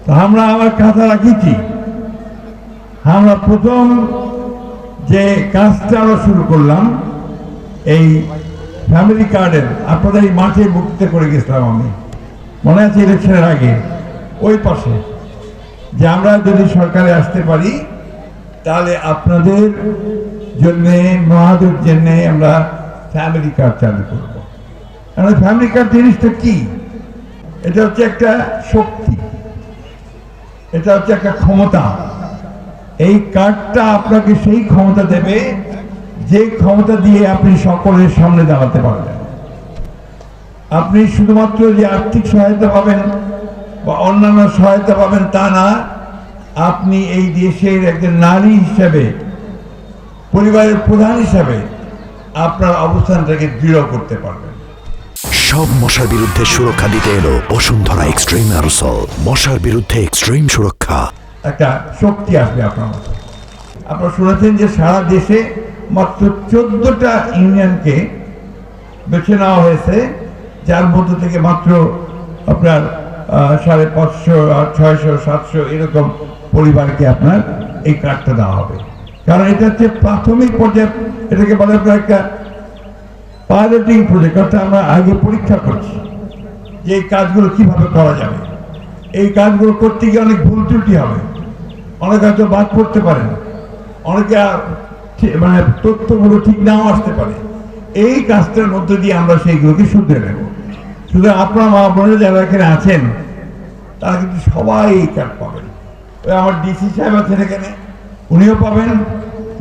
তো আমরা আমার কথা রাখিছি, আমরা প্রথম যে কাজটা আমরা শুরু করলাম এই ফ্যামিলি কার্ডের, আপনাদের এই মাঠে বক্তৃতা করে গেছিলাম আমি, মনে আছে ইলেকশনের আগে, ওই পাশে, যে আমরা যদি সরকারে আসতে পারি তাহলে আপনাদের জন্যে, মহাদের জন্যে আমরা ফ্যামিলি কার্ড চালু করব। কারণ ফ্যামিলি কার্ড জিনিসটা কি? এটা হচ্ছে একটা শক্তি, এটা হচ্ছে একটা ক্ষমতা। এই কার্ডটা আপনাকে সেই ক্ষমতা দেবে যে ক্ষমতা দিয়ে আপনি সকলের সামনে দাঁড়াতে পারবেন। আপনি শুধুমাত্র যে আর্থিক সহায়তা পাবেন বা অন্যান্য সহায়তা পাবেন তা না, আপনি এই দেশের একজন নারী হিসেবে, পরিবারের প্রধান হিসেবে আপনার অবস্থানটাকে দৃঢ় করতে পারবেন। সব মশার বিরুদ্ধে সুরক্ষা দিতে এলো বসুন্ধরা এক্সট্রিম অ্যারোসল। মশার বিরুদ্ধে এক্সট্রিম সুরক্ষা। একটা শক্তি আসবে আপনার মধ্যে। আপনারা শুনেছেন যে সারা দেশে মাত্র 14টা ইউনিয়নকে বেছে নেওয়া হয়েছে, যার মধ্য থেকে মাত্র আপনার 550, 600, 700 এরকম পরিবারকে আপনার এই কার্ডটা দেওয়া হবে। কারণ এটা হচ্ছে প্রাথমিক পর্যায়ে, এটাকে বলে আপনার একটা পাইলটিং প্রজেক্ট, অর্থাৎ আমরা আগে পরীক্ষা করছি যে এই কাজগুলো কিভাবে করা যাবে। এই কাজগুলো করতে গিয়ে অনেক ভুল ত্রুটি হবে, অনেকে হয়তো বাদ পড়তে পারেন, অনেকে মানে তথ্যগুলো ঠিক নাও আসতে পারে। এই কাজটার মধ্যে দিয়ে আমরা সেইগুলোকে শুধরে নেব। শুধু আপনার মা বোনেরা যারা এখানে আছেন তারা কিন্তু সবাই এই কার্ড পাবেন। ওই আমার ডিসি সাহেব আছেন এখানে, উনিও পাবেন,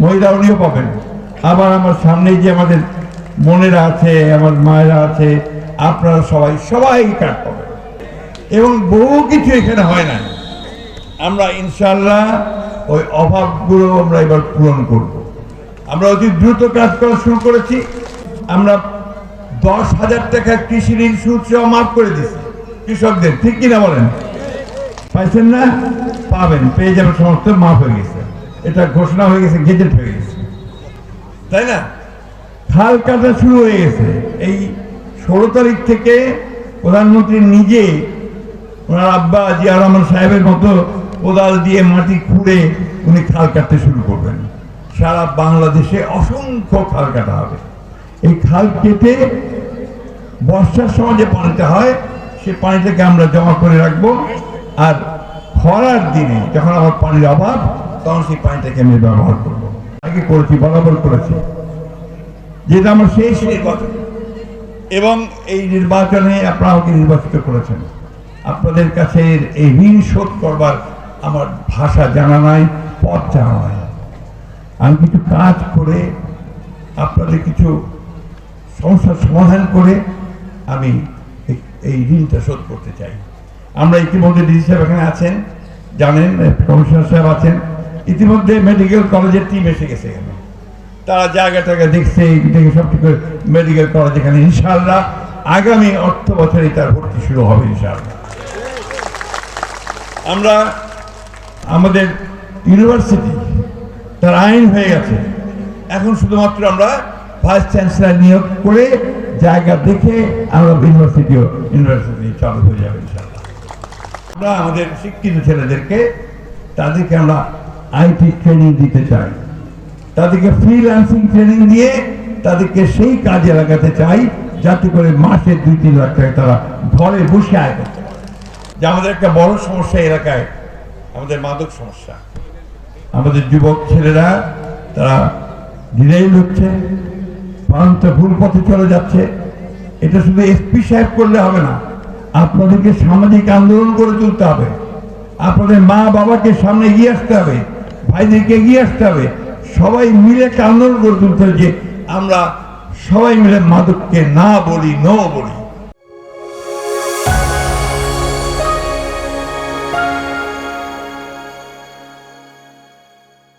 মহিলা উনিও পাবেন। আবার আমার সামনে যে আমাদের বোনেরা আছে, আমার মায়েরা আছে, আপনারা সবাই এই কার্ড পাবেন। এবং বহু কিছু এখানে হয় না, আমরা ইনশাল্লাহ ওই অভাবগুলো আমরা এবার পূরণ করব। আমরা অতি দ্রুত কাজ করা শুরু করেছি। আমরা 10,000 টাকা কৃষি ঋণ সুদ সহ মাফ করে দিচ্ছি কৃষকদের, ঠিক কিনা বলেন? পাইছেন না? পাবেন, পেয়ে যাবেন, সমস্ত মাফ হয়ে গেছে, এটা ঘোষণা হয়ে গেছে, গেজেট হয়ে গেছে, তাই না? খাল কাটা শুরু হয়ে গেছে। এই 16 তারিখ থেকে প্রধানমন্ত্রী নিজে, ওনার আব্বা জিয়া রহমান সাহেবের মতো কোদাল দিয়ে মাটি খুঁড়ে উনি খাল কাটতে শুরু করবেন। সারা বাংলাদেশে অসংখ্য খাল কাটা হবে। এই খাল কেটে বর্ষার সময় যে পানিটা হয় সেই পানিটাকে আমরা জমা করে রাখবো, আর খরার দিনে যখন আমার পানির অভাব তখন সেই পানিটাকে আমি ব্যবহার করবো। আগে করেছি, বরাবর করেছি, যেটা আমার শেষ নির্বাচন, এবং এই নির্বাচনে আপনারা আমাকে নির্বাচিত করেছেন। আপনাদের কাছে এই ঋণ শোধ করবার আমার ভাষা জানা নাই, পথ জানা নাই। আমি কিছু কাজ করে আপনাদের কিছু সমস্যার সমাধান করে আমি এই ঋণটা শোধ করতে চাই। আমরা ইতিমধ্যে ডিসি সাহেব এখানে আছেন, জানেন, কমিশনার সাহেব আছেন, ইতিমধ্যে মেডিকেল কলেজের টিম এসে গেছে এখানে, তারা জায়গাটাকে দেখছে, দেখে সব ঠিক করে মেডিকেল কলেজ এখানে ইনশাআল্লাহ আগামী অর্থ বছরে তার ভর্তি শুরু হবে ইনশাআল্লাহ। আমরা আমাদের ইউনিভার্সিটি তার আইন হয়ে গেছে, এখন শুধুমাত্র আমরা ভাইস চ্যান্সেলর নিয়োগ করে জায়গা দেখে আমরা ইউনিভার্সিটি চালু হয়ে যাবে ইনশাআল্লাহ। আমরা আমাদের শিক্ষিত ছেলেদেরকে, তাদেরকে আমরা আইটি ট্রেনিং দিতে চাই, তাদেরকে ফ্রিল্যান্সিং ট্রেনিং দিয়ে তাদেরকে সেই কাজে লাগাতে চাই, যাতে করে মাসে 2-3 লাখ টাকা তারা ঘরে বসে আয় করতে পারে। যে আমাদের একটা বড় সমস্যা এলাকায়, আমাদের মাদক সমস্যা। আমাদের যুবক ছেলেরা তারা ডিরেইল হচ্ছে, ভুল পথে চলে যাচ্ছে। এটা শুধু এসপি সাহেব করলে হবে না, আপনাদেরকে সামাজিক আন্দোলন করে তুলতে হবে, আপনাদের মা বাবাকে সামনে এগিয়ে আসতে হবে, ভাইদেরকে এগিয়ে আসতে হবে, সবাই মিলে একটা আন্দোলন করে তুলতে হবে যে আমরা সবাই মিলে মাদককে না বলি, নো বলি।